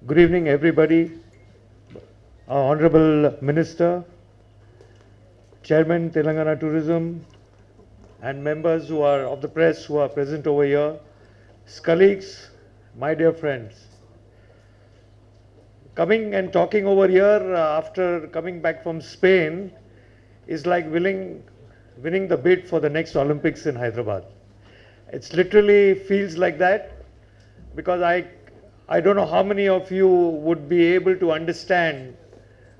Good evening, everybody. Honorable Minister, Chairman, Telangana Tourism, and members who are of the press who are present over here, colleagues, my dear friends. Coming and talking over here after coming back from Spain is like winning the bid for the next Olympics in Hyderabad. It's literally feels like that because I don't know how many of you would be able to understand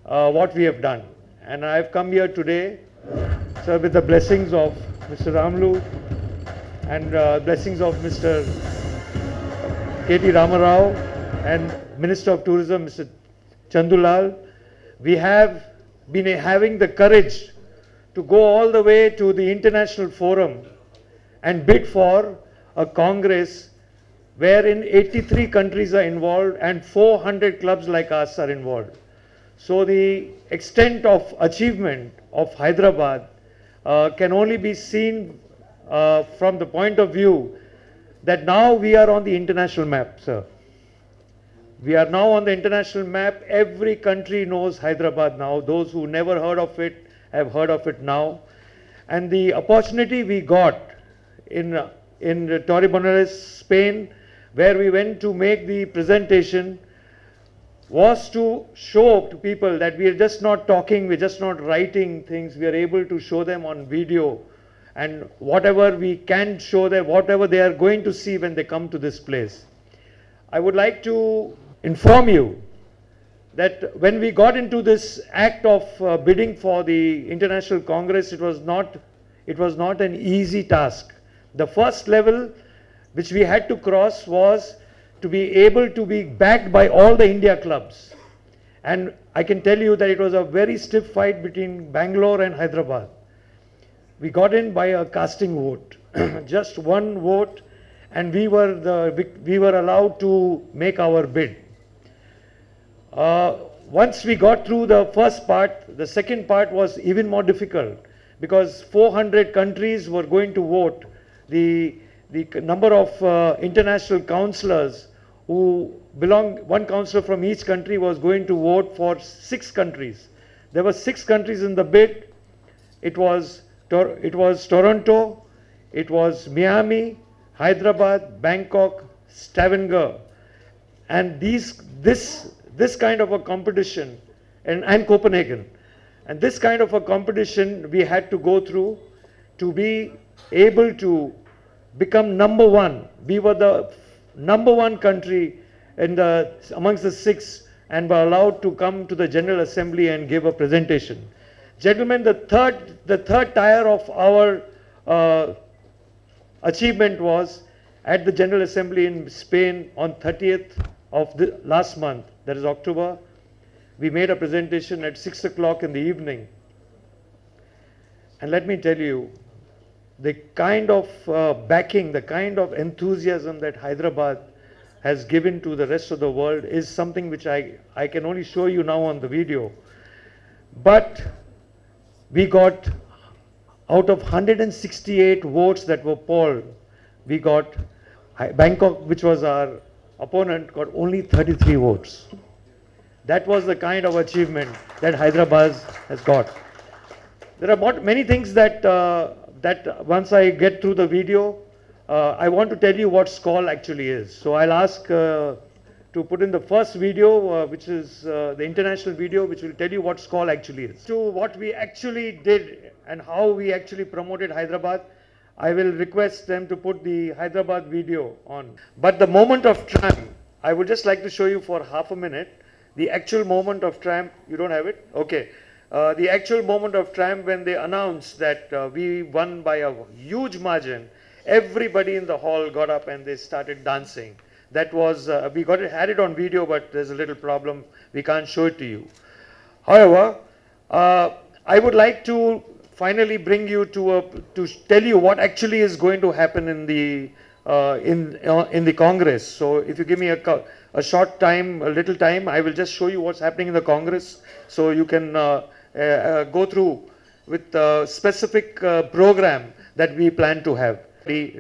what we have done. And I've come here today, sir, with the blessings of Mr. Ramlu and blessings of Mr. K.T. Ramarao and Minister of Tourism, Mr. Chandulal. We have been having the courage to go all the way to the international forum and bid for a congress wherein 83 countries are involved and 400 clubs like us are involved. So the extent of achievement of Hyderabad can only be seen from the point of view that now we are on the international map, sir. We are now on the international map. Every country knows Hyderabad now. Those who never heard of it have heard of it now. And the opportunity we got in Torremolinos, Spain, where we went to make the presentation, was to show to people that we are just not talking, we're just not writing things, we are able to show them on video, and whatever we can show them, whatever they are going to see when they come to this place. I would like to inform you that when we got into this act of bidding for the International Congress, it was not an easy task. The first level which we had to cross was to be able to be backed by all the India clubs. And I can tell you that it was a very stiff fight between Bangalore and Hyderabad. We got in by a casting vote, just one vote, and we were allowed to make our bid. Once we got through the first part, the second part was even more difficult because 400 countries were going to vote. The number of international councillors who belong, one councillor from each country was going to vote for 6 countries. There were 6 countries in the bid. It was Toronto, it was Miami, Hyderabad, Bangkok, Stavanger, and this kind of a competition, and Copenhagen. And this kind of a competition we had to go through to be able to become number one. We were the number one country amongst the 6 and were allowed to come to the General Assembly and give a presentation. Gentlemen, the third tier of our achievement was at the General Assembly in Spain on 30th of the last month, that is October. We made a presentation at 6 o'clock in the evening. And let me tell you, the kind of backing, the kind of enthusiasm that Hyderabad has given to the rest of the world is something which I can only show you now on the video. But we got, out of 168 votes that were polled, we got Bangkok, which was our opponent, got only 33 votes. That was the kind of achievement that Hyderabad has got. There are many things that once I get through the video, I want to tell you what SKAL actually is. So I'll ask to put in the first video, which is the international video, which will tell you what SKAL actually is. To what we actually did and how we actually promoted Hyderabad, I will request them to put the Hyderabad video on. But the moment of triumph, I would just like to show you for half a minute the actual moment of triumph. You don't have it? Okay. The actual moment of triumph when they announced that we won by a huge margin. Everybody in the hall got up and they started dancing. That was, we had it on video, but there's a little problem. We can't show it to you. However, I would like to finally bring you to tell you what actually is going to happen in the Congress. So if you give me a short time, a little time, I will just show you what's happening in the Congress, so you can go through with a specific program that we plan to have.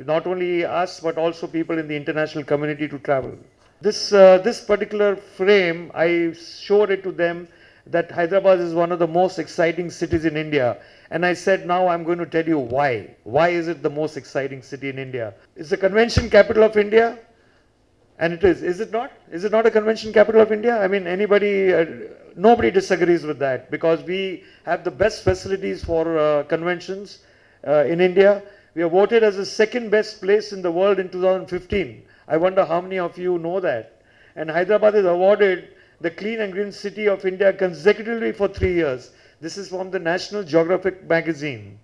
Not only us, but also people in the international community to travel. This particular frame, I showed it to them that Hyderabad is one of the most exciting cities in India. And I said, now I'm going to tell you why. Why is it the most exciting city in India? It's the convention capital of India. And it is. Is it not? Is it not a convention capital of India? I mean, nobody disagrees with that because we have the best facilities for conventions in India. We are voted as the second best place in the world in 2015. I wonder how many of you know that. And Hyderabad is awarded the Clean and Green City of India consecutively for 3 years. This is from the National Geographic magazine.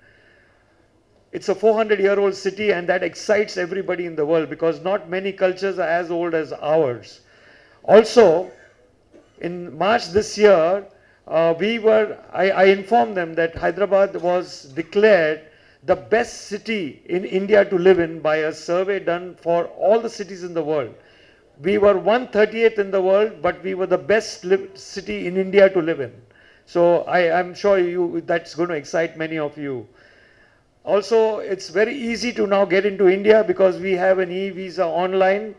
It's a 400-year-old city, and that excites everybody in the world because not many cultures are as old as ours. Also, in March this year, I informed them that Hyderabad was declared the best city in India to live in by a survey done for all the cities in the world. We were 138th in the world, but we were the best city in India to live in. So I'm sure that's going to excite many of you. Also, it's very easy to now get into India because we have an e-visa online.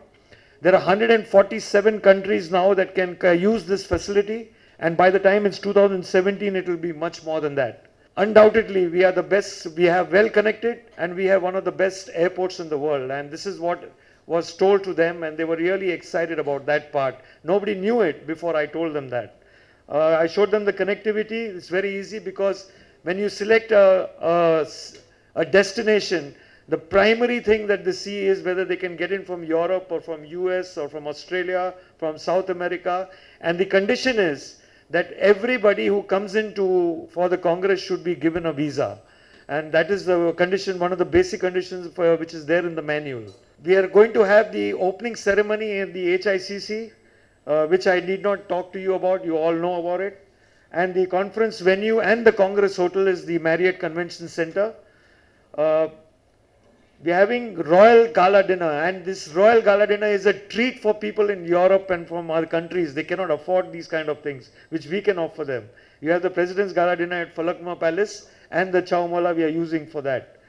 There are 147 countries now that can use this facility, and by the time it's 2017, it will be much more than that. Undoubtedly, we are the best, we have well connected, and we have one of the best airports in the world, and this is what was told to them, and they were really excited about that part. Nobody knew it before I told them that. I showed them the connectivity. It's very easy because when you select a destination, the primary thing that they see is whether they can get in from Europe or from US or from Australia, from South America. And the condition is that everybody who comes for the Congress should be given a visa. And that is the condition, one of the basic conditions which is there in the manual. We are going to have the opening ceremony in the HICC, which I need not talk to you about. You all know about it. And the conference venue and the Congress Hotel is the Marriott Convention Center. We're having Royal Gala Dinner, and this Royal Gala Dinner is a treat for people in Europe and from other countries. They cannot afford these kind of things, which we can offer them. You have the President's Gala Dinner at Falaknuma Palace and the Chowmala we are using for that.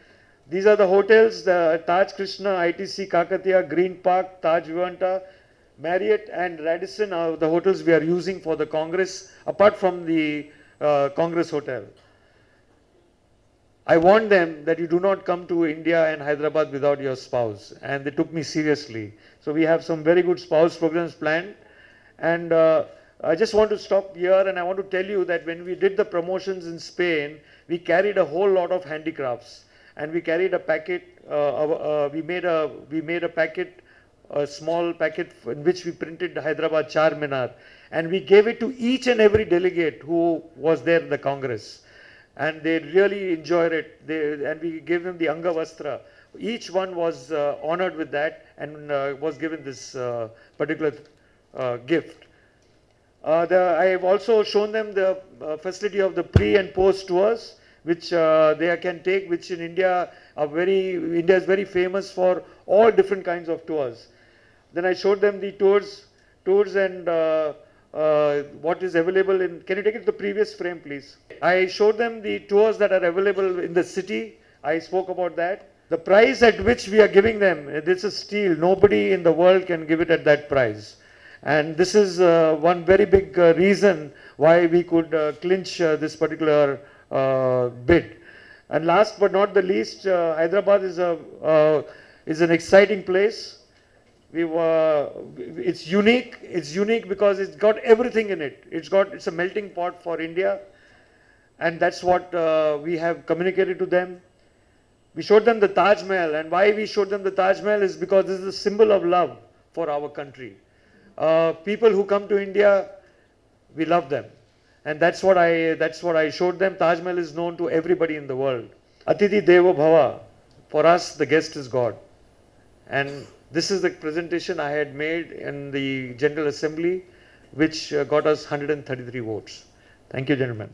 These are the hotels, the Taj Krishna, ITC Kakatiya, Green Park, Taj Vivanta, Marriott and Radisson are the hotels we are using for the Congress, apart from the Congress Hotel. I warned them that you do not come to India and Hyderabad without your spouse, and they took me seriously. So we have some very good spouse programs planned, and I just want to stop here, and I want to tell you that when we did the promotions in Spain, we carried a whole lot of handicrafts, and we carried a packet. We made a packet, a small packet in which we printed Hyderabad Charminar, and we gave it to each and every delegate who was there in the Congress. And they really enjoyed it. And we gave them the Angavastra. Each one was honored with that and was given this particular gift. I have also shown them the facility of the pre and post tours, which they can take, which in India India is very famous for all different kinds of tours. Then I showed them the tours and what is available in, can you take it to the previous frame please? I showed them the tours that are available in the city. I spoke about that. The price at which we are giving them, this is steal. Nobody in the world can give it at that price. And this is one very big reason why we could clinch this particular bid. And last but not the least, Hyderabad is an exciting place. It's unique. It's unique because it's got everything in it. It's a melting pot for India, and that's what we have communicated to them. We showed them the Taj Mahal, and why we showed them the Taj Mahal is because this is a symbol of love for our country. People who come to India, we love them, and that's what I showed them. Taj Mahal is known to everybody in the world. Atithi Devo Bhava. For us, the guest is God, and this is the presentation I had made in the General Assembly, which got us 133 votes. Thank you, gentlemen.